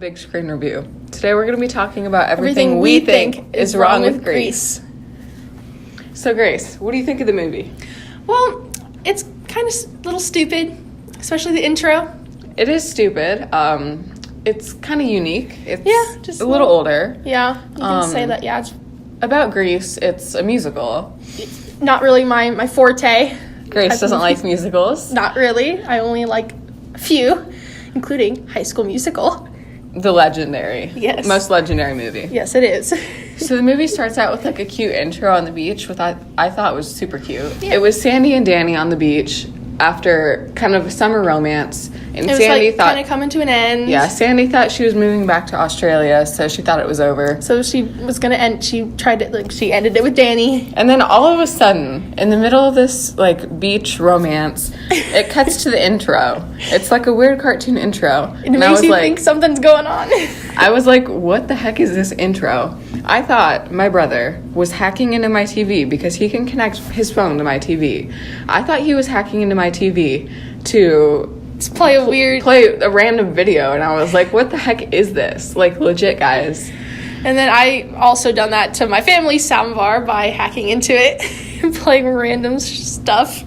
Big Screen Review. Today we're going to be talking about everything we think is wrong with Grease. So Grace, what do you think of the movie? Well, it's kind of a little stupid, especially the intro. It is stupid. It's kind of unique. It's just a little older. Yeah, you can say that, yeah. It's About Grease, it's a musical. not really my forte. Grace doesn't like musicals. Not really. I only like a few, including High School Musical. The legendary. Yes. Most legendary movie. Yes, it is. So the movie starts out with like a cute intro on the beach, which I thought was super cute. Yeah. It was Sandy and Danny on the beach after kind of a summer romance, and It was Sandy like thought, kind of coming to an end. yeah, Sandy thought she was moving back to Australia, so she thought it was over. So she was gonna end. She tried it. She ended it with Danny. And then all of a sudden, in the middle of this like beach romance, it cuts to the intro. It's like a weird cartoon intro, It makes you think something's going on. I was like, what the heck is this intro? I thought my brother was hacking into my TV because he can connect his phone to my TV. I thought he was hacking into my TV to Just play play a random video, and I was like, what the heck is this? Like, legit, guys. And then I also done that to my family's soundbar by hacking into it and playing random stuff.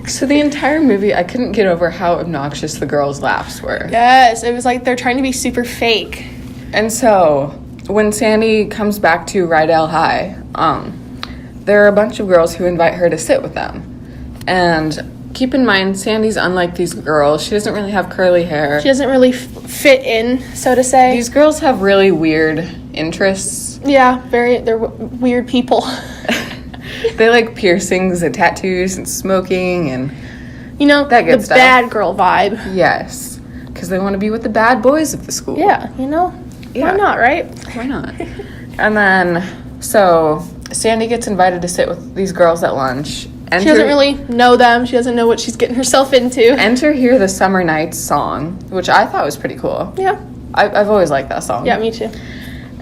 So the entire movie, I couldn't get over how obnoxious the girls' laughs were. Yes, it was like they're trying to be super fake. And so when Sandy comes back to Rydell High, there are a bunch of girls who invite her to sit with them. And keep in mind, Sandy's unlike these girls. She doesn't really have curly hair. She doesn't really fit in, so to say. These girls have really weird interests. Yeah, they're weird people. They like piercings and tattoos and smoking and You know, that good the stuff. bad girl vibe. yes, because they want to be with the bad boys of the school. Yeah, you know? Yeah. Why not, right? Why not? And then, so Sandy gets invited to sit with these girls at lunch. She doesn't really know them. She doesn't know what she's getting herself into. Enter Hear the Summer Nights song, which I thought was pretty cool. Yeah. I've always liked that song. Yeah, me too.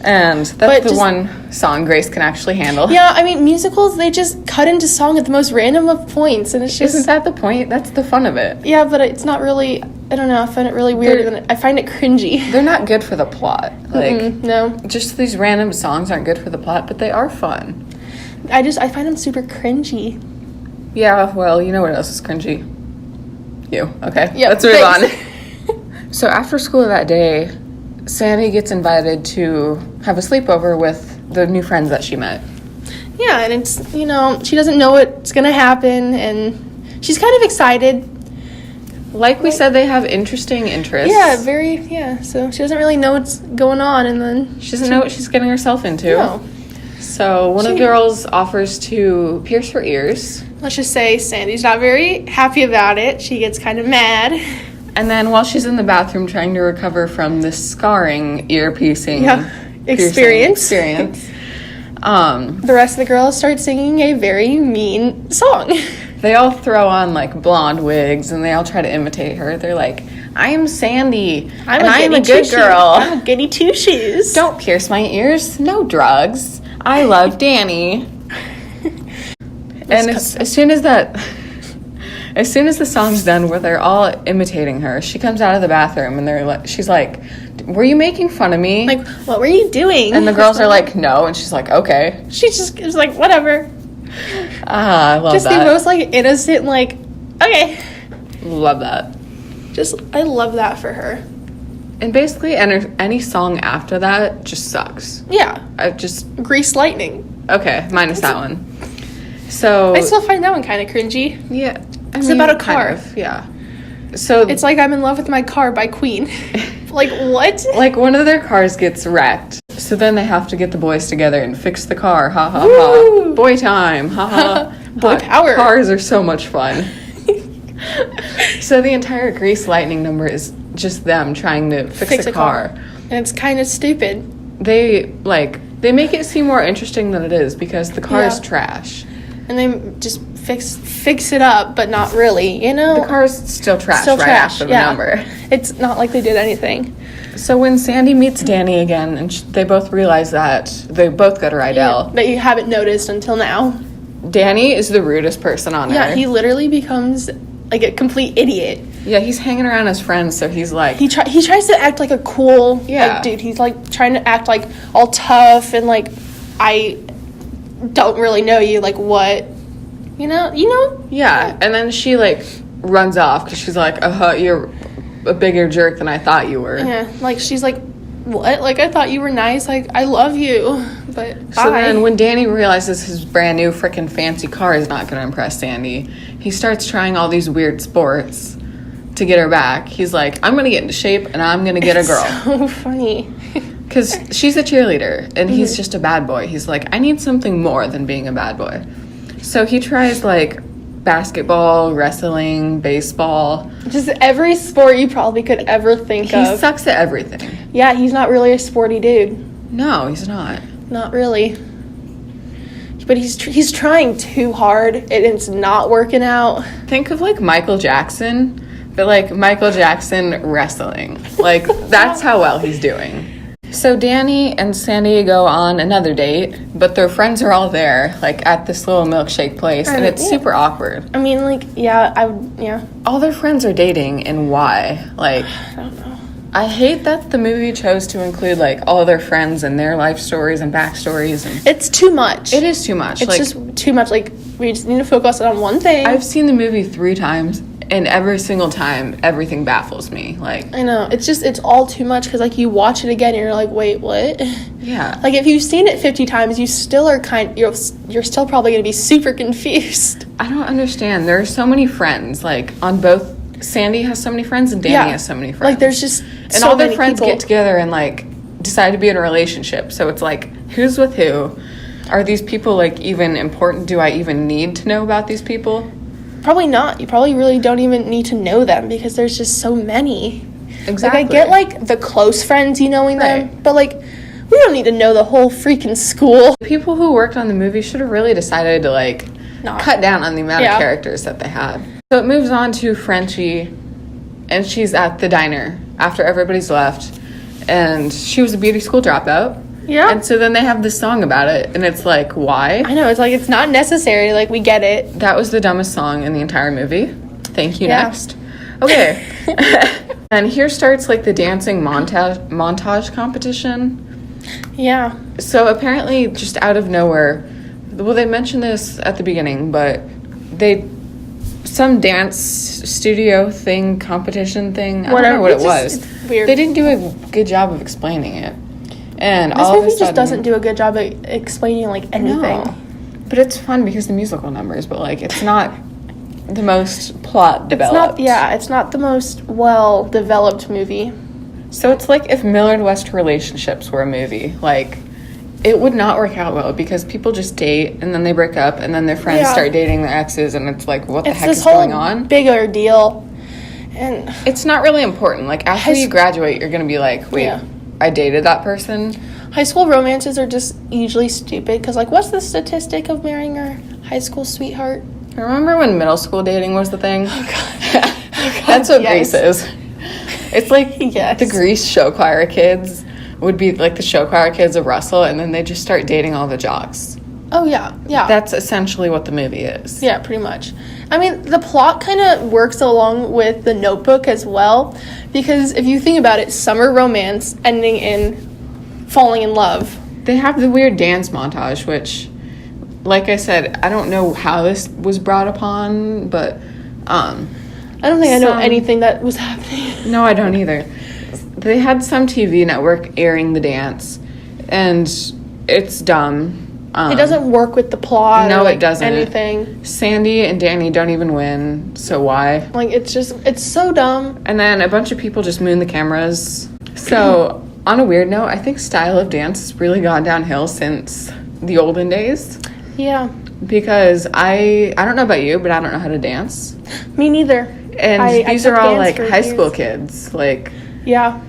And that's the one song Grace can actually handle. Yeah, I mean, musicals, they just cut into song at the most random of points, and it's just... Isn't that the point? That's the fun of it. Yeah, but it's not really... I don't know, I find it really weird. I find it cringy. They're not good for the plot. Like, no. just these random songs aren't good for the plot, but they are fun. I find them super cringy. Yeah, well, you know what else is cringy? You. Okay, Yep, let's move thanks. on. So after school that day, Sandy gets invited to have a sleepover with the new friends that she met. Yeah, and it's, you know, she doesn't know what's going to happen, and she's kind of excited. Like we said, they have interesting interests. Yeah, so she doesn't really know what's going on, and then... She doesn't know what she's getting herself into. No. So one of the girls offers to pierce her ears. Let's just say Sandy's not very happy about it. She gets kind of mad. And then while she's in the bathroom trying to recover from this scarring ear piercing experience, the rest of the girls start singing a very mean song. They all throw on like blonde wigs and they all try to imitate her. They're like, I'm Sandy, I'm a good girl. I'm a goody two shoes. Don't pierce my ears. No drugs. I love Danny. And as soon as the song's done where they're all imitating her, she comes out of the bathroom and she's like, were you making fun of me? Like, what were you doing? And the girls are like, no. And she's like, okay. She just is like, whatever. I love just that. the most like innocent, like, okay. Love that. I love that for her. And basically any song after that just sucks. Yeah. Grease Lightning. Okay, minus that one. So I still find that one kind of cringy. Yeah. It's about a car. Kind of, yeah. So it's like I'm in Love with My Car by Queen. Like, what? Like, one of their cars gets wrecked. So then they have to get the boys together and fix the car. Ha ha Woo! ha. Boy time. Ha ha. Boy power. Cars are so much fun. So the entire Grease Lightning number is just them trying to fix a car. And it's kind of stupid. They make it seem more interesting than it is because the car is trash. And they just fix it up, but not really, you know? The car's still trash after the number. It's not like they did anything. So when Sandy meets Danny again, and they both realize that they both go to Rydell. That you haven't noticed until now. Danny is the rudest person on earth. Yeah, he literally becomes like a complete idiot. Yeah, he's hanging around his friends, so he's like... He tries to act like a cool, Yeah. like, dude. He's, like, trying to act, like, all tough and, like, I don't really know you, like, what? You know? Yeah, and then she, like, runs off because she's like, you're a bigger jerk than I thought you were. Yeah, like, she's like, what? Like, I thought you were nice. Like, I love you, but So then when Danny realizes his brand new freaking fancy car is not going to impress Sandy, he starts trying all these weird sports to get her back. He's like, I'm going to get into shape and I'm going to get a girl. So funny. Because she's a cheerleader and he's just a bad boy. He's like, I need something more than being a bad boy. So he tries, like, basketball, wrestling, baseball. Just every sport you probably could ever think He of. sucks at everything. Yeah, he's not really a sporty dude. No, he's not. Not really. But he's trying too hard and it's not working out. Think of, like, Michael Jackson, but, like, Michael Jackson wrestling. Like, that's how well he's doing. So Danny and Sandy go on another date, but their friends are all there, like, at this little milkshake place, and it's super awkward. I mean, like, yeah. All their friends are dating, and why? Like, I don't know. I hate that the movie chose to include, like, all their friends and their life stories and backstories. And It's too much. it is too much. It's like, just too much. Like, we just need to focus on one thing. I've seen the movie 3 times, and every single time, everything baffles me. Like, I know. It's all too much because, like, you watch it again and you're like, wait, what? yeah. Like, if you've seen it 50 times, you still are you're still probably going to be super confused. I don't understand. There are so many friends. Like, on both... Sandy has so many friends, and Danny Yeah. has so many friends. Like, there's just and so all their many friends people. get together and, like, decide to be in a relationship. So it's like, who's with who? Are these people, like, even important? Do I even need to know about these people? Probably not. You probably really don't even need to know them because there's just so many. Exactly. Like, I get, like, the close friends, you knowing them, Right. but, like, we don't need to know the whole freaking school. The people who worked on the movie should have really decided to, like, Not. cut down on the amount Yeah. of characters that they had. So it moves on to Frenchie, and she's at the diner after everybody's left, and she was a beauty school dropout. Yeah. And so then they have this song about it, and it's like, why? I know, it's like, it's not necessary. Like, we get it. That was the dumbest song in the entire movie. Thank you, Yeah. next. Okay. And here starts, like, the dancing montage competition. Yeah. So apparently, just out of nowhere, well, they mentioned this at the beginning, but some dance studio thing, competition thing, I don't know what it was. It's weird. They didn't do a good job of explaining it. And This all of a movie sudden, just doesn't do a good job at explaining, like, anything. No. But it's fun because the musical numbers, but, like, it's not the most plot developed. It's not the most well-developed movie. So it's like if Millard West Relationships were a movie. Like, it would not work out well because people just date and then they break up and then their friends Yeah. start dating their exes and it's like, what the It's heck this is whole going on? bigger deal. And It's not really important. Like, after High you sc- graduate, you're going to be like, wait, Yeah. I dated that person? high school romances are just usually stupid because, like, what's the statistic of marrying your high school sweetheart? Remember when middle school dating was the thing? Oh, God. That's what Yes. Grease is. It's like Yes. the Grease show choir kids would be like the show choir kids of Russell, and then they just start dating all the jocks. Oh, yeah. That's essentially what the movie is. Yeah, pretty much. I mean, the plot kind of works along with The Notebook as well, because if you think about it, summer romance ending in falling in love. They have the weird dance montage, which, like I said, I don't know how this was brought upon, but I don't think I know Some- anything that was happening. no, I don't either. They had some TV network airing the dance, and it's dumb. It doesn't work with the plot. No, or, like, it doesn't. Anything. Sandy and Danny don't even win, so why? Like, it's so dumb. And then a bunch of people just moon the cameras. So, on a weird note, I think style of dance has really gone downhill since the olden days. Yeah. Because I don't know about you, but I don't know how to dance. Me neither. And I these took are all, dance like, for high years. school kids. Like, Yeah.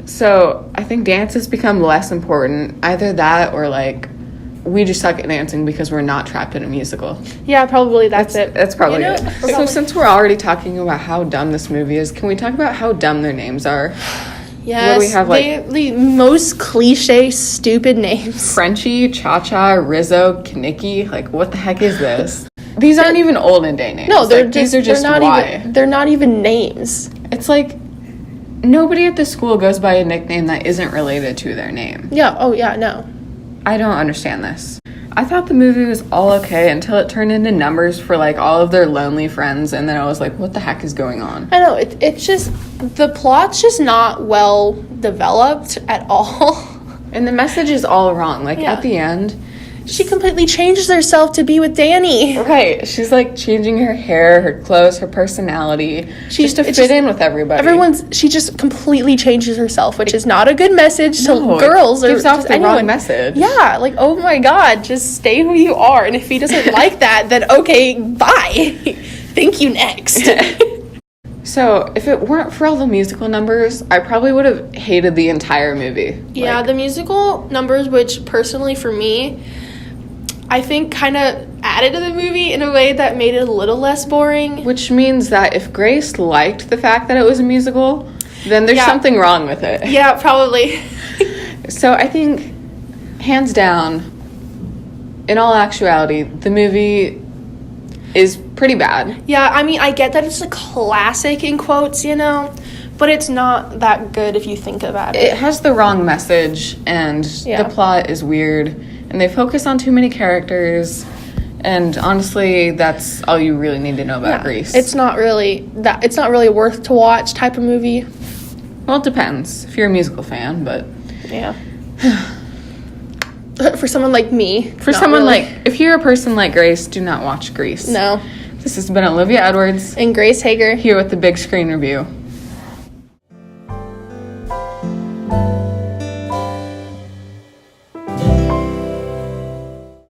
so I think dance has become less important. Either that or, like, we just suck at dancing because we're not trapped in a musical. Yeah, probably that's it. That's probably You know, it. we're So probably- since we're already talking about how dumb this movie is, can we talk about how dumb their names are? Yes. What do we have, like- the most cliche, stupid names. Frenchie, Cha-Cha, Rizzo, Kinnicky. Like, what the heck is this? These aren't even olden day names. No, they're like, just, these are just they're not why. even, they're not even names. It's like nobody at the school goes by a nickname that isn't related to their name. Yeah, oh yeah, no. I don't understand this. I thought the movie was all okay until it turned into numbers for like all of their lonely friends, and then I was like, what the heck is going on? I know, it's just, the plot's just not well developed at all. And the message is all wrong. Like, Yeah. at the end, She completely changes herself to be with Danny. right, she's like changing her hair, her clothes, her personality, just to it's fit in with everybody. She just completely changes herself, which is not a good message to No, girls it or gives off just the anyone. wrong message. Yeah, like, oh my god, just stay who you are. And if he doesn't like that, then okay, bye. Thank you, next. So, if it weren't for all the musical numbers, I probably would have hated the entire movie. Yeah, Like, the musical numbers, which personally for me, I think kind of added to the movie in a way that made it a little less boring. which means that if Grace liked the fact that it was a musical, then there's Yeah. something wrong with it. Yeah, probably. So I think, hands down, in all actuality, the movie is pretty bad. Yeah, I mean, I get that it's a classic in quotes, you know, but it's not that good if you think about It it. has the wrong message, and Yeah. the plot is weird, and they focus on too many characters, and honestly, that's all you really need to know about Yeah, Grease. it's not really a worth to watch type of movie. Well, it depends if you're a musical fan, but Yeah. For someone like me. for not someone really. like, if you're a person like Grace, do not watch Grease. No. This has been Olivia Edwards And Grace Hager. here with the Big Screen Review.